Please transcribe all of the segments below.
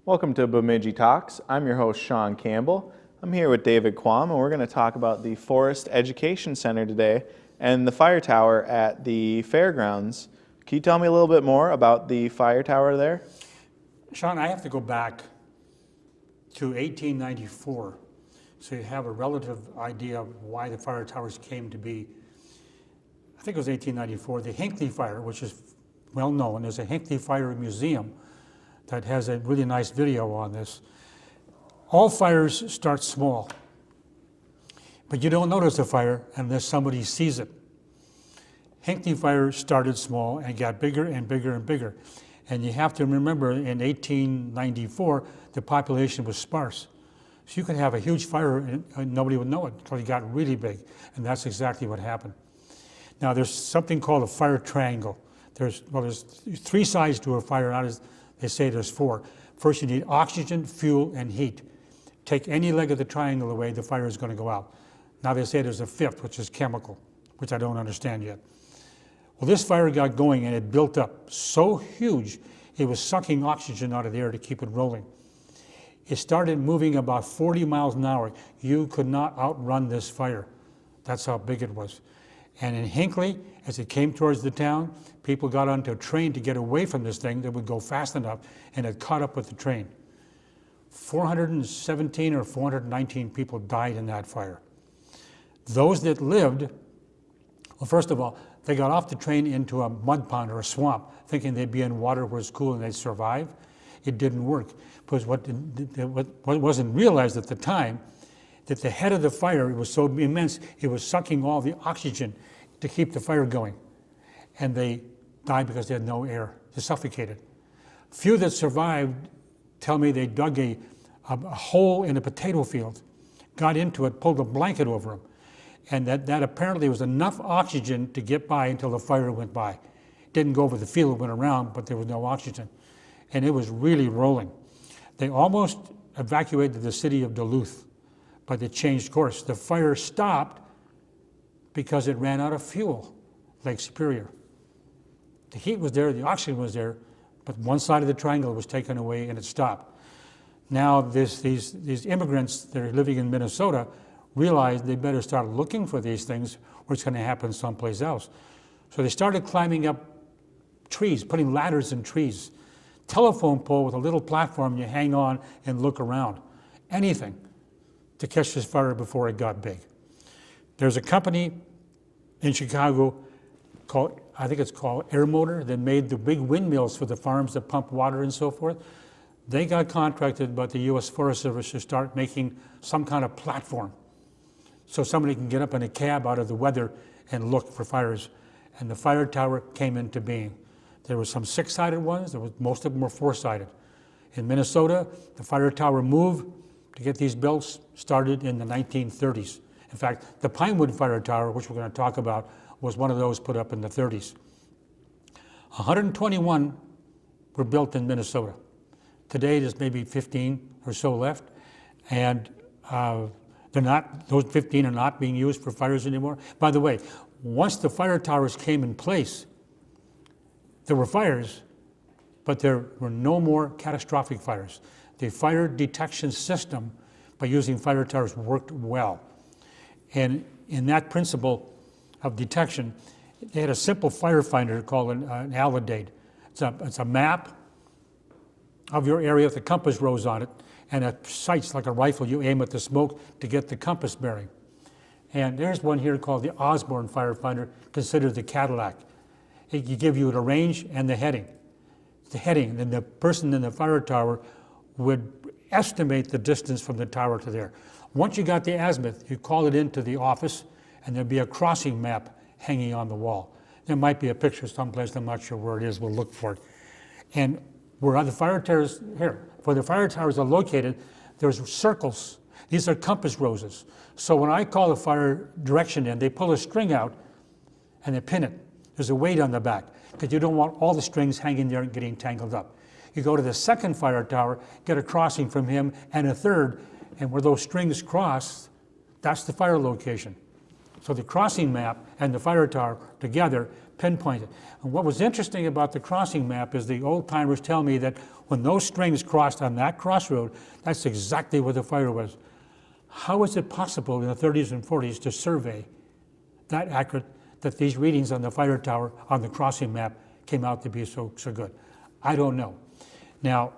Welcome to Bemidji Talks. I'm your host, Sean Campbell. I'm here with David Quam, and we're going to talk about the Forest Education Center today and the fire tower at the Fairgrounds. Can you tell me a little bit more about the fire tower there? Sean, I have to go back to 1894, so you have a relative idea of why the fire towers came to be. I think it was 1894. The Hinkley fire, which is well known, there's a Hinkley Fire Museum that has a really nice video on this. All fires start small, but you don't notice a fire unless somebody sees it. Hinkley fire started small and got bigger and bigger and bigger. And you have to remember, in 1894, the population was sparse. So you could have a huge fire and nobody would know it until it got really big. And that's exactly what happened. Now, there's something called a fire triangle. There's three sides to a fire. Now, they say there's four. First, you need oxygen, fuel, and heat. Take any leg of the triangle away, the fire is going to go out. Now, they say there's a fifth, which is chemical, which I don't understand yet. Well, this fire got going and it built up so huge, it was sucking oxygen out of the air to keep it rolling. It started moving about 40 miles an hour. You could not outrun this fire. That's how big it was. And in Hinkley, as it came towards the town, people got onto a train to get away from this thing that would go fast enough, and it caught up with the train. 417 or 419 people died in that fire. Those that lived, well, first of all, they got off the train into a mud pond or a swamp, thinking they'd be in water where it's cool and they'd survive. It didn't work, because what wasn't realized at the time, that the head of the fire, it was so immense, it was sucking all the oxygen to keep the fire going. And they died because they had no air. They suffocated. Few that survived tell me they dug a hole in a potato field, got into it, pulled a blanket over them, and that apparently was enough oxygen to get by until the fire went by. It didn't go over the field, it went around, but there was no oxygen. And it was really rolling. They almost evacuated the city of Duluth, but they changed course. The fire stopped because it ran out of fuel, Lake Superior. The heat was there, the oxygen was there, but one side of the triangle was taken away and it stopped. Now these immigrants that are living in Minnesota realized they better start looking for these things or it's going to happen someplace else. So they started climbing up trees, putting ladders in trees, telephone pole with a little platform you hang on and look around, anything to catch this fire before it got big. There's a company in Chicago called, I think it's called Air Motor, that made the big windmills for the farms that pump water and so forth. They got contracted by the U.S. Forest Service to start making some kind of platform so somebody can get up in a cab out of the weather and look for fires. And the fire tower came into being. There were some six-sided ones, most of them were four-sided. In Minnesota, the fire tower moved to get these built started in the 1930s. In fact, the Pinewood fire tower, which we're going to talk about, was one of those put up in the 30s. 121 were built in Minnesota. Today, there's maybe 15 or so left, and those 15 are not being used for fires anymore. By the way, once the fire towers came in place, there were fires, but there were no more catastrophic fires. The fire detection system, by using fire towers, worked well. And in that principle of detection, they had a simple firefinder called an alidade. It's a map of your area with a compass rose on it, and it sights like a rifle. You aim at the smoke to get the compass bearing. And there's one here called the Osborne firefinder, considered the Cadillac. It can give you the range and the heading. The heading, then the person in the fire tower would estimate the distance from the tower to there. Once you got the azimuth, you call it into the office, and there'd be a crossing map hanging on the wall. There might be a picture someplace, I'm not sure where it is, we'll look for it. And where the fire towers, where the fire towers are located, there's circles. These are compass roses. So when I call the fire direction in, they pull a string out and they pin it. There's a weight on the back, because you don't want all the strings hanging there and getting tangled up. You go to the second fire tower, get a crossing from him, and a third, and where those strings cross, that's the fire location. So the crossing map and the fire tower together pinpoint it. And what was interesting about the crossing map is the old timers tell me that when those strings crossed on that crossroad, that's exactly where the fire was. How is it possible in the 30s and 40s to survey that accurate, that these readings on the fire tower on the crossing map came out to be so good? I don't know. Now,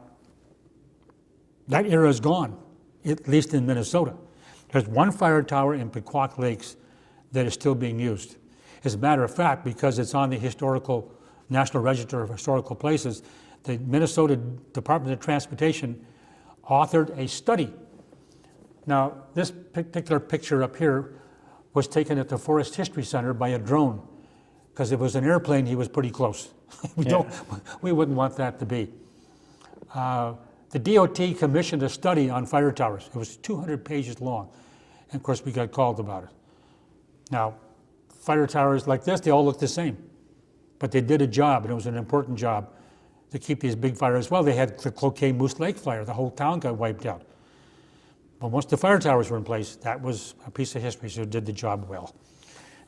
that era is gone, at least in Minnesota. There's one fire tower in Pequot Lakes that is still being used. As a matter of fact, because it's on the National Register of Historical Places, the Minnesota Department of Transportation authored a study. Now, this particular picture up here was taken at the Forest History Center by a drone, because if it was an airplane, he was pretty close. We wouldn't want that to be. The DOT commissioned a study on fire towers. It was 200 pages long. And of course, we got called about it. Now, fire towers like this, they all look the same. But they did a job, and it was an important job to keep these big fires. Well, they had the Cloquet Moose Lake fire. The whole town got wiped out. But once the fire towers were in place, that was a piece of history, so it did the job well.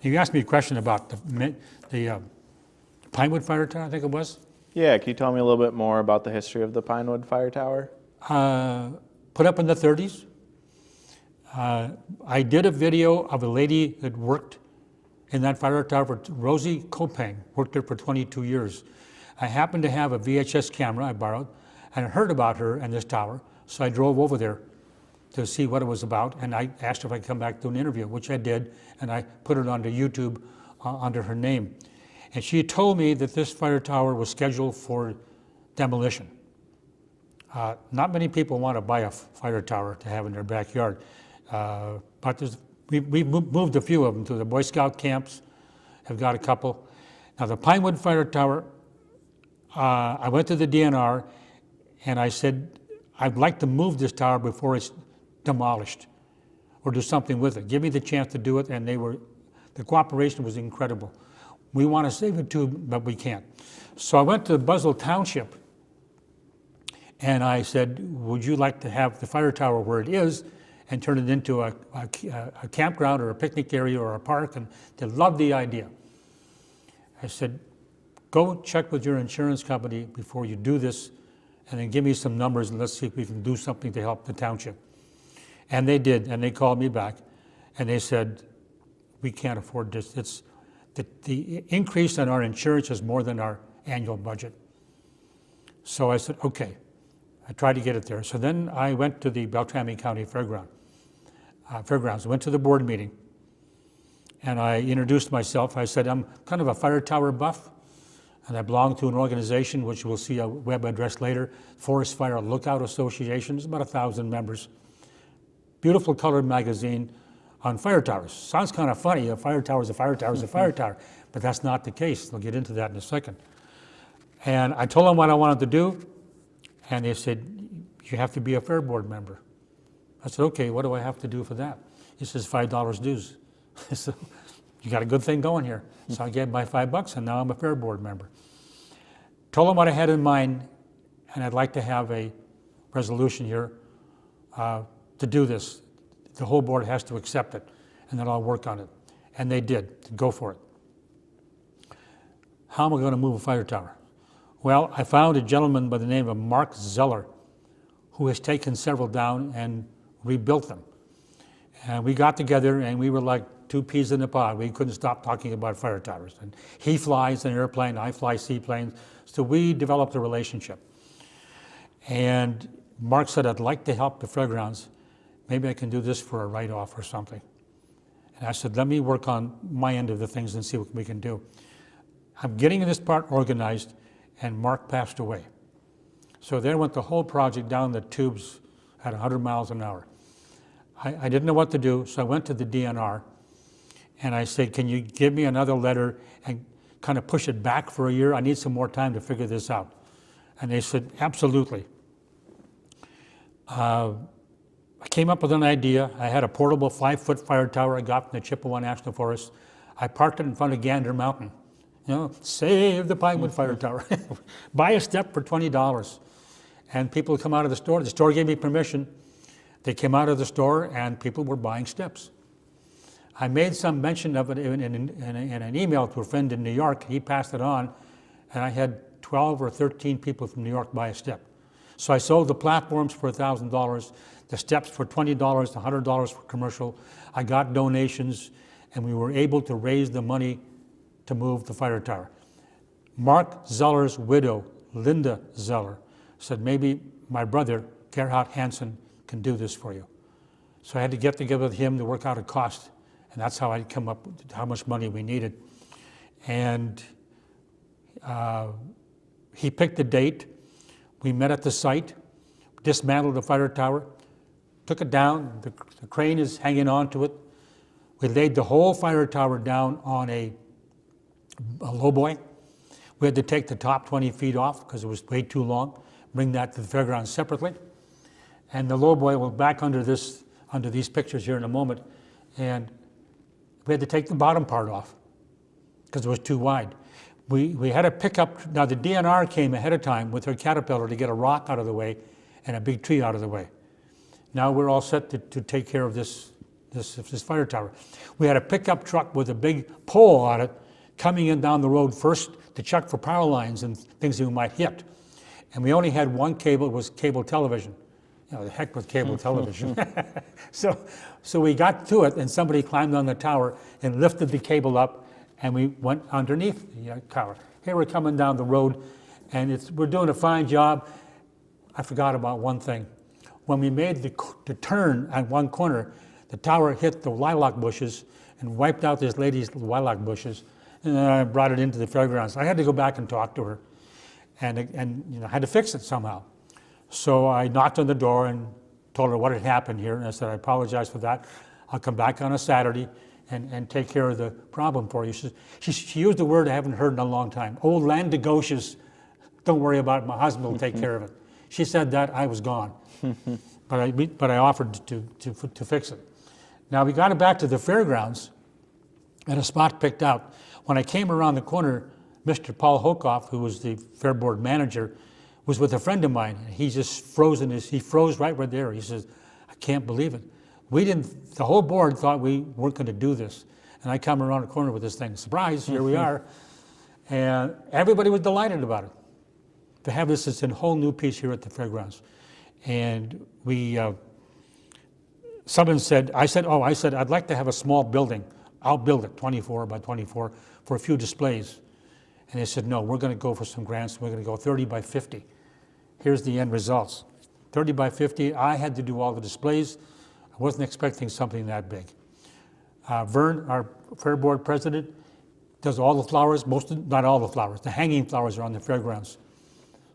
And you asked me a question about the Pinewood fire tower, I think it was. Yeah, can you tell me a little bit more about the history of the Pinewood Fire Tower? Put up in the 30s. I did a video of a lady that worked in that fire tower, Rosie Kopang, worked there for 22 years. I happened to have a VHS camera I borrowed, and I heard about her and this tower, so I drove over there to see what it was about, and I asked her if I could come back to an interview, which I did, and I put it onto YouTube under her name. And she told me that this fire tower was scheduled for demolition. Not many people want to buy a fire tower to have in their backyard, but we moved a few of them to the Boy Scout camps, have got a couple. Now the Pinewood Fire Tower, I went to the DNR and I said, I'd like to move this tower before it's demolished or do something with it. Give me the chance to do it, and the cooperation was incredible. We want to save it too, but we can't. So I went to Buzzell Township and I said, would you like to have the fire tower where it is and turn it into a campground or a picnic area or a park? And they loved the idea. I said, go check with your insurance company before you do this, and then give me some numbers and let's see if we can do something to help the township. And they did, and they called me back and they said, we can't afford this. The increase in our insurance is more than our annual budget. So I said, okay. I tried to get it there. So then I went to the Beltrami County Fairgrounds. I went to the board meeting and I introduced myself. I said, I'm kind of a fire tower buff, and I belong to an organization, which we'll see a web address later, Forest Fire Lookout Association. There's about 1,000 members. Beautiful colored magazine on fire towers. Sounds kind of funny, a fire tower is a fire tower is a fire tower, but that's not the case. We'll get into that in a second. And I told them what I wanted to do, and they said, you have to be a fair board member. I said, okay, what do I have to do for that? He says, $5 dues. So you got a good thing going here. So I gave my $5, and now I'm a fair board member. Told them what I had in mind, and I'd like to have a resolution here to do this. The whole board has to accept it, and then I'll work on it. And they did. Go for it. How am I going to move a fire tower? Well, I found a gentleman by the name of Mark Zeller, who has taken several down and rebuilt them. And we got together, and we were like two peas in a pod. We couldn't stop talking about fire towers. And he flies an airplane, I fly seaplanes. So we developed a relationship. And Mark said, I'd like to help the Fairgrounds. Maybe I can do this for a write-off or something. And I said, let me work on my end of the things and see what we can do. I'm getting this part organized, and Mark passed away. So then went the whole project down the tubes at 100 miles an hour. I didn't know what to do, so I went to the DNR, and I said, can you give me another letter and kind of push it back for a year? I need some more time to figure this out. And they said, absolutely. I came up with an idea. I had a portable 5-foot fire tower I got from the Chippewa National Forest. I parked it in front of Gander Mountain. You know, save the Pinewood Fire Tower. Buy a step for $20. And people would come out of the store. The store gave me permission. They came out of the store and people were buying steps. I made some mention of it in an email to a friend in New York. He passed it on, and I had 12 or 13 people from New York buy a step. So I sold the platforms for $1,000, the steps for $20, $100 for commercial. I got donations, and we were able to raise the money to move the fire tower. Mark Zeller's widow, Linda Zeller, said, maybe my brother, Gerhard Hansen, can do this for you. So I had to get together with him to work out a cost, and that's how I'd come up with how much money we needed. And he picked a date. We met at the site, dismantled the fire tower, took it down. The crane is hanging on to it. We laid the whole fire tower down on a lowboy. We had to take the top 20 feet off because it was way too long, bring that to the fairgrounds separately. And the lowboy will back under these pictures here in a moment. And we had to take the bottom part off because it was too wide. We had a pickup. Now the DNR came ahead of time with their Caterpillar to get a rock out of the way and a big tree out of the way. Now we're all set to take care of this fire tower. We had a pickup truck with a big pole on it coming in down the road first to check for power lines and things that we might hit. And we only had one cable. It was cable television. You know, the heck with cable television. So we got to it, and somebody climbed on the tower and lifted the cable up, and we went underneath the tower. Here we're coming down the road, and we're doing a fine job. I forgot about one thing. When we made the turn at one corner, the tower hit the lilac bushes and wiped out this lady's lilac bushes, and then I brought it into the fairgrounds. I had to go back and talk to her, and you know, had to fix it somehow. So I knocked on the door and told her what had happened here, and I said, I apologize for that. I'll come back on a Saturday and take care of the problem for you. She used a word I haven't heard in a long time. Old land negotiations, don't worry about it, my husband will take care of it. She said that, I was gone. but I offered to fix it. Now we got it back to the fairgrounds at a spot picked out. When I came around the corner, Mr. Paul Hokoff, who was the fair board manager, was with a friend of mine. And he just froze he froze right there. He says, I can't believe it. The whole board thought we weren't going to do this. And I come around the corner with this thing. Surprise, here we are. And everybody was delighted about it. To have this as a whole new piece here at the fairgrounds. And someone said, I'd like to have a small building. I'll build it, 24 by 24, for a few displays. And they said, no, we're going to go for some grants. We're going to go 30 by 50. Here's the end results. 30 by 50, I had to do all the displays. I wasn't expecting something that big. Vern, our fair board president, does all the flowers, not all the flowers. The hanging flowers are on the fairgrounds.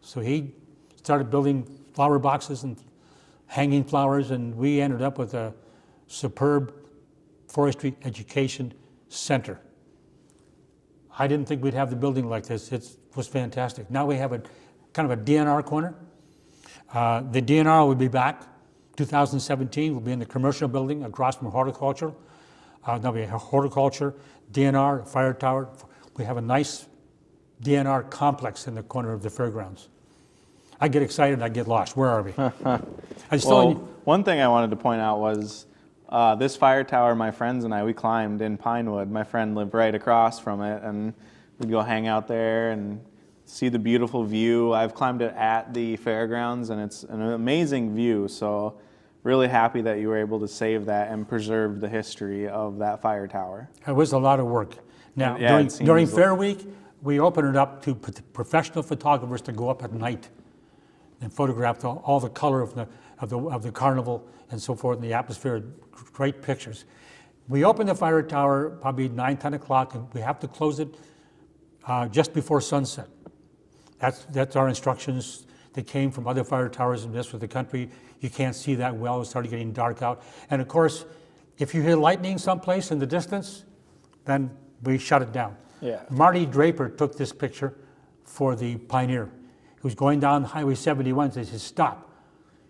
So he started building flower boxes and hanging flowers, and we ended up with a superb forestry education center. I didn't think we'd have the building like this. It was fantastic. Now we have a kind of a DNR corner. The DNR will be back. 2017 will be in the commercial building across from horticulture. There'll be a horticulture, DNR, fire tower. We have a nice DNR complex in the corner of the fairgrounds. I get excited, I get lost. Where are we? One thing I wanted to point out was this fire tower, my friends and I, we climbed in Pinewood. My friend lived right across from it, and we'd go hang out there and see the beautiful view. I've climbed it at the fairgrounds, and it's an amazing view. So really happy that you were able to save that and preserve the history of that fire tower. It was a lot of work. Now, yeah, during Fair Week, we opened it up to professional photographers to go up at night and photograph all the color of the carnival and so forth, and the atmosphere. Great pictures. We opened the fire tower probably 9, 10 o'clock, and we have to close it just before sunset. That's our instructions that came from other fire towers in the rest of the country. You can't see that well. It started getting dark out. And of course, if you hear lightning someplace in the distance, then we shut it down. Yeah. Marty Draper took this picture for the Pioneer. He was going down Highway 71, and he said, stop.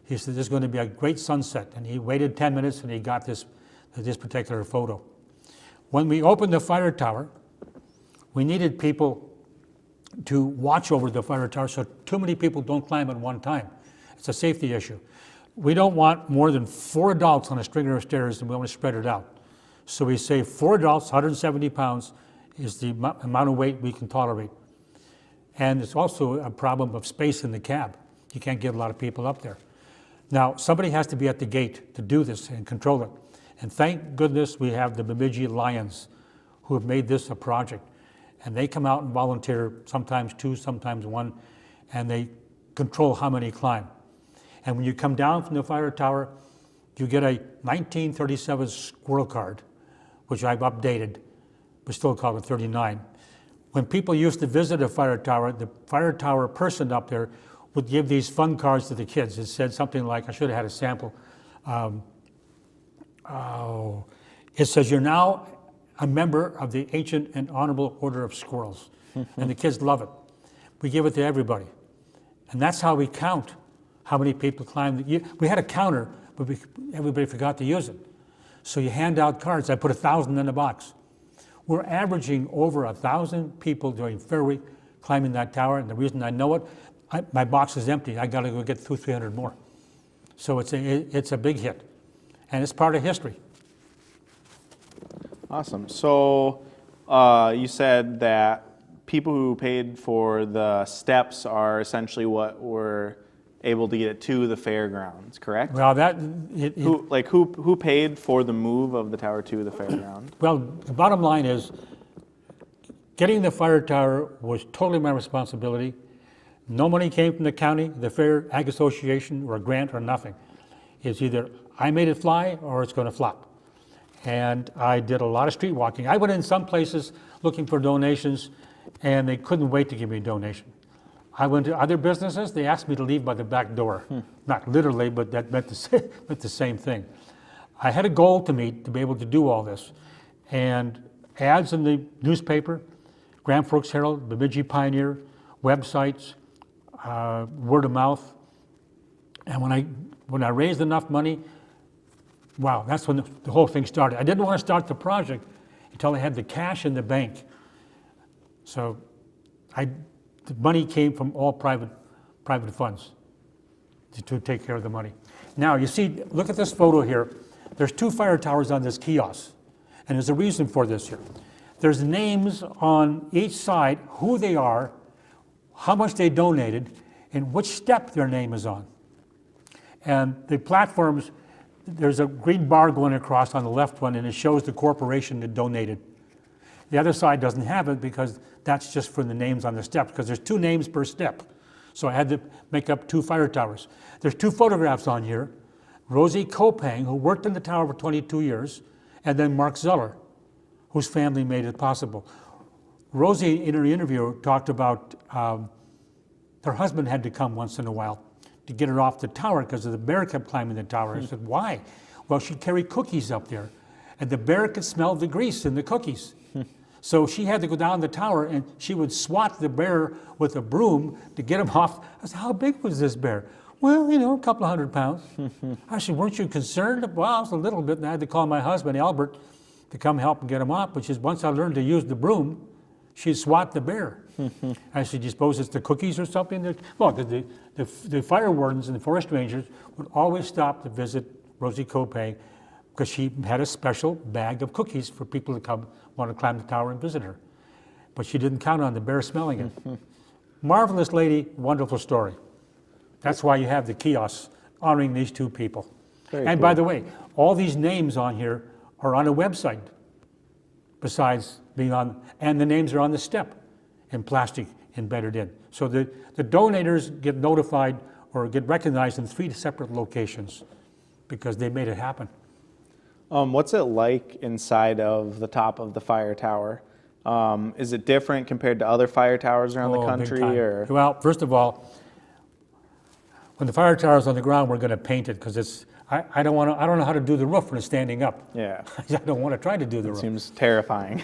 He said, there's going to be a great sunset. And he waited 10 minutes, and he got this particular photo. When we opened the fire tower, we needed people to watch over the fire tower so too many people don't climb at one time. It's a safety issue. We don't want more than 4 adults on a stringer of stairs, and we want to spread it out. So we say 4 adults, 170 pounds, is the amount of weight we can tolerate. And it's also a problem of space in the cab. You can't get a lot of people up there. Now, somebody has to be at the gate to do this and control it. And thank goodness we have the Bemidji Lions who have made this a project. And they come out and volunteer, sometimes 2, sometimes 1, and they control how many climb. And when you come down from the fire tower, you get a 1937 squirrel card, which I've updated, but still called a 39. When people used to visit a fire tower, the fire tower person up there would give these fun cards to the kids. It said something like, I should have had a sample. It says, you're now a member of the Ancient and Honorable Order of Squirrels. And the kids love it. We give it to everybody. And that's how we count how many people climbed. We had a counter, but everybody forgot to use it. So you hand out cards. I put 1,000 in the box. We're averaging over 1,000 people during Fair Week climbing that tower. And the reason I know it, my box is empty. I got to go get 200-300 more. So it's a big hit. And it's part of history. Awesome. So you said that people who paid for the steps are essentially what were able to get it to the fairgrounds, correct? Well, who paid for the move of the tower to the fairground? Well, the bottom line is, getting the fire tower was totally my responsibility. No money came from the county, the Fair Ag Association, or a grant, or nothing. It's either I made it fly or it's going to flop. And I did a lot of street walking. I went in some places looking for donations, and they couldn't wait to give me a donation. I went to other businesses, they asked me to leave by the back door. Not literally, but that meant the same thing. I had a goal to meet to be able to do all this. And ads in the newspaper, Grand Forks Herald, Bemidji Pioneer, websites, word of mouth. And when I raised enough money, wow, that's when the whole thing started. I didn't want to start the project until I had the cash in the bank. So the money came from all private funds to take care of the money. Now, you see, look at this photo here. There's 2 fire towers on this kiosk, and there's a reason for this here. There's names on each side, who they are, how much they donated, and which step their name is on. And the platforms, there's a green bar going across on the left one, and it shows the corporation that donated. The other side doesn't have it because that's just for the names on the steps, because there's 2 names per step. So I had to make up 2 fire towers. There's 2 photographs on here. Rosie Kopang, who worked in the tower for 22 years, and then Mark Zeller, whose family made it possible. Rosie, in her interview, talked about her husband had to come once in a while to get her off the tower because the bear kept climbing the tower. I said, why? Well, she'd carry cookies up there, and the bear could smell the grease in the cookies. So she had to go down the tower, and she would swat the bear with a broom to get him off. I said, how big was this bear? Well, a couple of 100 pounds. I said, weren't you concerned? Well, I was a little bit, and I had to call my husband, Albert, to come help and get him off, which is once I learned to use the broom, she'd swat the bear. I said, do you suppose it's the cookies or something? Well, the fire wardens and the forest rangers would always stop to visit Rosie Kopang because she had a special bag of cookies for people to want to climb the tower and visit her. But she didn't count on the bear smelling it. Marvelous lady, wonderful story. That's why you have the kiosks honoring these 2 people. Very and cool. by the way, all these names on here are on a website, besides being on, and the names are on the step in plastic embedded in. So the donators get notified or get recognized in 3 separate locations because they made it happen. What's it like inside of the top of the fire tower? Is it different compared to other fire towers around the country? Big time. Or? Well, first of all, when the fire tower is on the ground, we're going to paint it because I don't know how to do the roof when it's standing up. Yeah. I don't want to try to do the roof. Seems terrifying.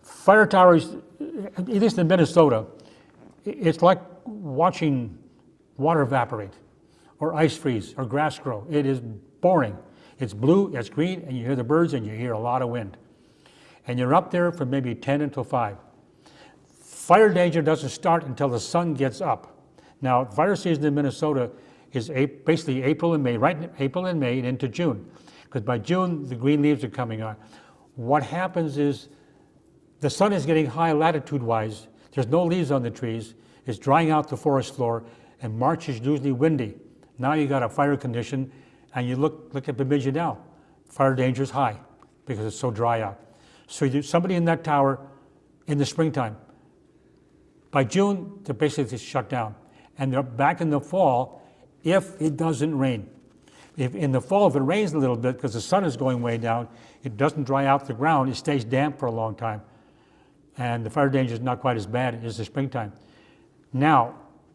Fire towers, at least in Minnesota, it's like watching water evaporate or ice freeze or grass grow. It is boring. It's blue, it's green, and you hear the birds and you hear a lot of wind. And you're up there from maybe 10 until 5. Fire danger doesn't start until the sun gets up. Now, fire season in Minnesota is basically April and May, right? April and May and into June. because by June, the green leaves are coming on. What happens is the sun is getting high latitude-wise. There's no leaves on the trees. It's drying out the forest floor, and March is usually windy. Now you got a fire condition, and you look at Bemidji now. Fire danger is high because it's so dry out. So somebody in that tower in the springtime, by June, they're basically shut down. And they're back in the fall if it doesn't rain. If in the fall, if it rains a little bit because the sun is going way down, it doesn't dry out the ground, it stays damp for a long time. And the fire danger is not quite as bad as the springtime. Now,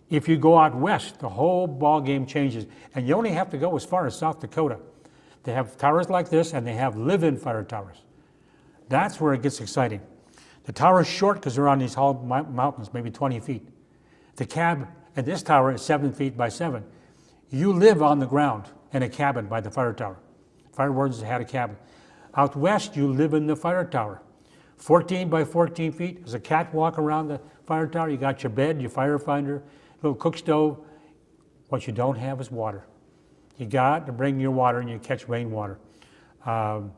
if you go out west, the whole ball game changes. And you only have to go as far as South Dakota. They have towers like this, and they have live-in fire towers. That's where it gets exciting. The tower is short because they're on these tall mountains, maybe 20 feet. The cab at this tower is 7 feet by 7. You live on the ground in a cabin by the fire tower. Fire wardens had a cabin. Out west, you live in the fire tower. 14 by 14 feet. There's a catwalk around the fire tower. You got your bed, your firefinder, little cook stove. What you don't have is water. You got to bring your water and you catch rainwater. The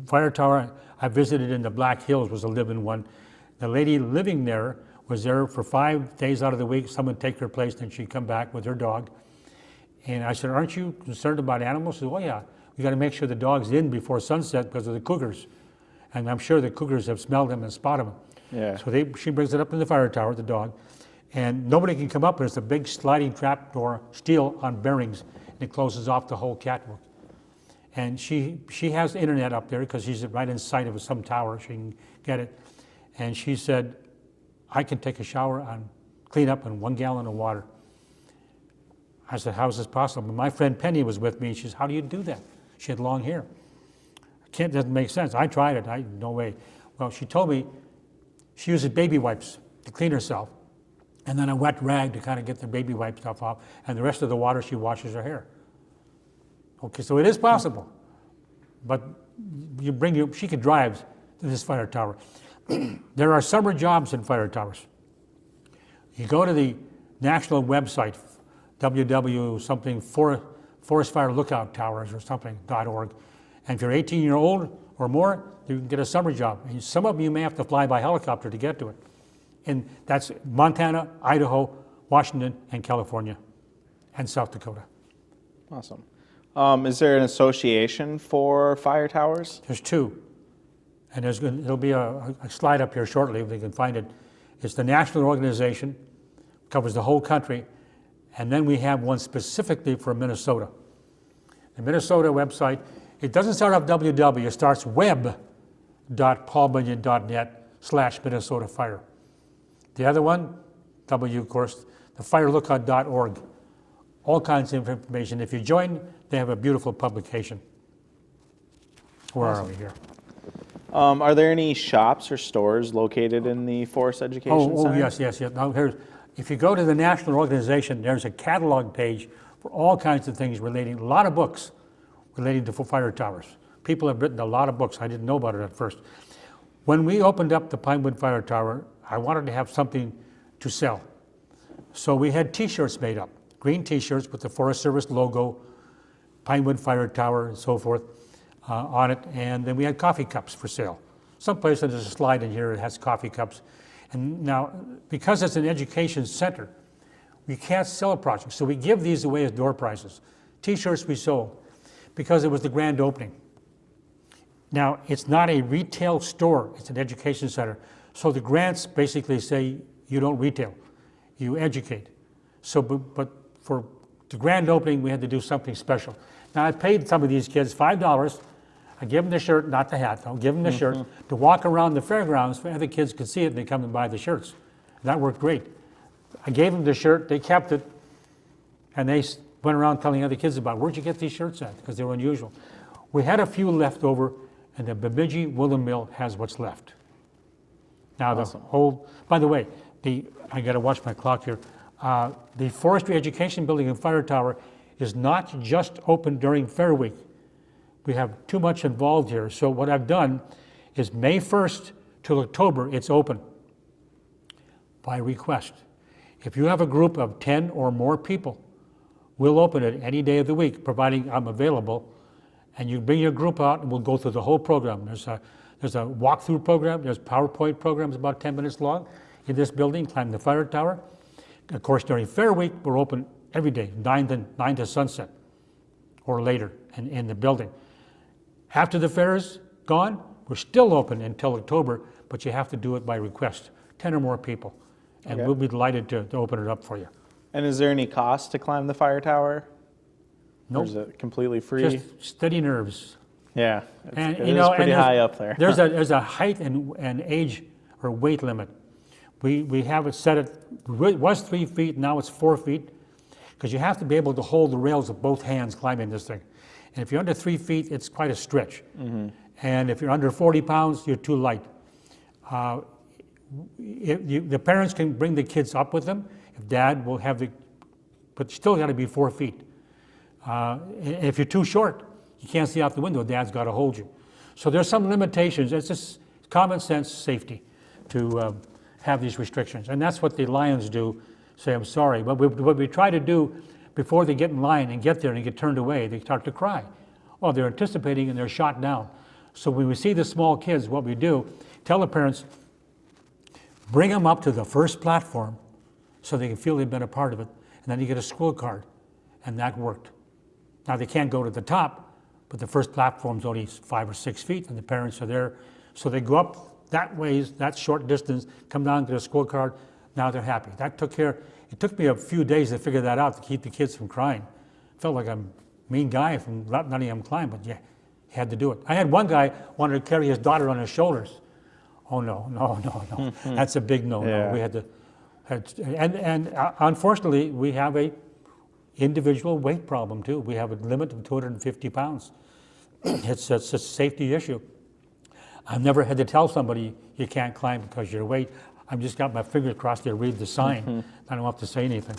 fire tower I visited in the Black Hills was a live-in one. The lady living there was there for 5 days out of the week. Someone would take her place, then she'd come back with her dog. And I said, aren't you concerned about animals? She said, oh yeah, we got to make sure the dog's in before sunset because of the cougars. And I'm sure the cougars have smelled him and spotted him. Yeah. So she brings it up in the fire tower, the dog, and nobody can come up. There's a big sliding trap door, steel on bearings, and it closes off the whole catwalk. And she has internet up there because she's right in sight of some tower. She can get it. And she said, I can take a shower and clean up in 1 gallon of water. I said, how is this possible? My friend Penny was with me. She says, how do you do that? She had long hair. Doesn't make sense. I tried it. No way. Well, she told me she uses baby wipes to clean herself, and then a wet rag to kind of get the baby wipe stuff off, and the rest of the water she washes her hair. Okay, so it is possible, but she could drive to this fire tower. There are summer jobs in fire towers. You go to the national website, www something Forest Fire Lookout Towers or something.org, and if you're 18-year-old or more, you can get a summer job. And some of them you may have to fly by helicopter to get to it. And that's Montana, Idaho, Washington, and California, and South Dakota. Awesome. Is there an association for fire towers? There's 2. And there'll be a slide up here shortly if we can find it. It's the national organization, covers the whole country, and then we have one specifically for Minnesota. The Minnesota website, it doesn't start off www, it starts web.paulbunyan.net/Minnesota Fire. The other one, of course, the firelookout.org. All kinds of information. If you join, they have a beautiful publication. Where are we here? Are there any shops or stores located in the Forest Education Center? Yes. Now, if you go to the national organization, there's a catalog page for all kinds of things a lot of books relating to fire towers. People have written a lot of books. I didn't know about it at first. When we opened up the Pinewood Fire Tower, I wanted to have something to sell. So we had T-shirts made up, green T-shirts with the Forest Service logo, Pinewood Fire Tower, and so forth on it. And then we had coffee cups for sale. Someplace there's a slide in here that has coffee cups. And now, because it's an education center, we can't sell a project. So we give these away as door prizes. T-shirts we sold because it was the grand opening. Now, it's not a retail store, it's an education center. So the grants basically say you don't retail, you educate. So, but for the grand opening, we had to do something special. Now, I paid some of these kids $5. I give them the shirt, not the hat, I'll give them the shirt, to walk around the fairgrounds so other kids could see it and they come and buy the shirts. That worked great. I gave them the shirt, they kept it, and they went around telling other kids about, where'd you get these shirts at? Because they were unusual. We had a few left over, and the Bemidji Woolen Mill has what's left. Now Awesome. The whole, by the way, I gotta watch my clock here. The Forestry Education Building and Fire Tower is not just open during Fair Week. We have too much involved here. So what I've done is May 1st till October, it's open by request. If you have a group of 10 or more people We'll open it any day of the week, providing I'm available. And you bring your group out, and we'll go through the whole program. There's a walkthrough program. There's PowerPoint programs about 10 minutes long in this building, climb the fire tower. Of course, during Fair Week, we're open every day, 9 to sunset or later in the building. After the fair is gone, we're still open until October, but you have to do it by request, 10 or more people. And Okay. we'll be delighted to open it up for you. And is there any cost to climb the fire tower? Or Nope. is it completely free? Just steady nerves. Yeah, And, it is pretty high up there. There's a height and age or weight limit. We have it set at, it was 3 feet, now it's 4 feet, because you have to be able to hold the rails with both hands climbing this thing. And if you're under 3 feet, it's quite a stretch. And if you're under 40 pounds, you're too light. The parents can bring the kids up with them. If dad will have but you still got to be 4 feet. If you're too short, you can't see out the window, dad's got to hold you. So there's some limitations. It's just common sense safety to have these restrictions. And that's what the Lions do, say, I'm sorry. But what we try to do before they get in line and get there and get turned away, they start to cry. Well, they're anticipating and they're shot down. So when we see the small kids, what we do, tell the parents, bring them up to the first platform so they can feel they've been a part of it. And then you get a school card. And that worked. Now they can't go to the top, but the first platform's only 5 or 6 feet and the parents are there. So they go up that ways, that short distance, come down to the school card, now they're happy. That took care, it took me a few days to figure that out to keep the kids from crying. Felt like a mean guy from not letting them climb, but yeah, he had to do it. I had one guy wanted to carry his daughter on his shoulders. Oh no. That's a big no. Yeah. We had to, and unfortunately, we have a individual weight problem too. We have a limit of 250 pounds. It's a safety issue. I've never had to tell somebody you can't climb because of your weight. I've just got my fingers crossed to read the sign. I don't have to say anything.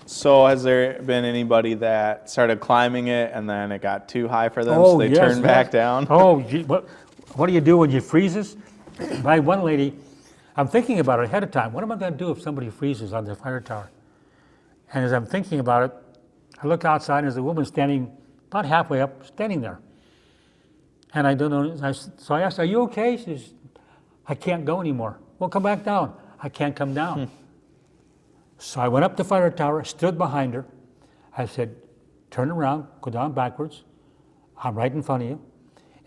So has there been anybody that started climbing it and then it got too high for them, so Oh, they yes, turned back yes. down? Oh, gee, what do you do when you freezes? My one lady, I'm thinking about it ahead of time. What am I going to do if somebody freezes on the fire tower? And as I'm thinking about it, I look outside and there's a woman standing about halfway up, standing there. And I don't know, so I asked, are you okay? She says, I can't go anymore. Well, come back down. I can't come down. So I went up the fire tower, stood behind her. I said, turn around, go down backwards. I'm right in front of you.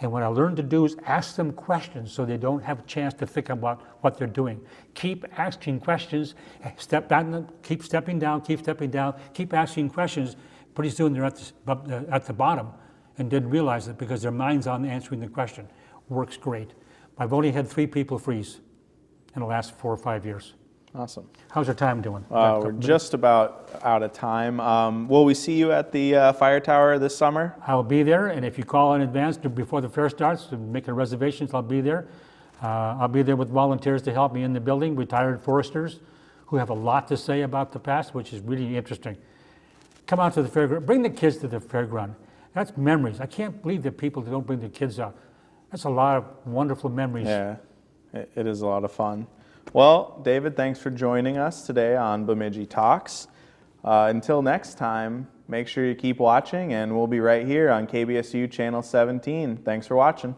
And what I learned to do is ask them questions so they don't have a chance to think about what they're doing. Keep asking questions, step back, keep stepping down, keep asking questions. Pretty soon they're at the bottom and didn't realize it because their mind's on answering the question. Works great. I've only had 3 people freeze in the last 4 or 5 years. Awesome. How's your time doing? We're just about out of time. Will we see you at the fire tower this summer? I'll be there, and if you call in advance before the fair starts to make a reservations, I'll be there. I'll be there with volunteers to help me in the building, retired foresters who have a lot to say about the past, which is really interesting. Come out to the fairground. Bring the kids to the fairground. That's memories. I can't believe that people don't bring their kids out. That's a lot of wonderful memories. Yeah, it is a lot of fun. Well, David, thanks for joining us today on Bemidji Talks. Until next time, make sure you keep watching, and we'll be right here on KBSU Channel 17. Thanks for watching.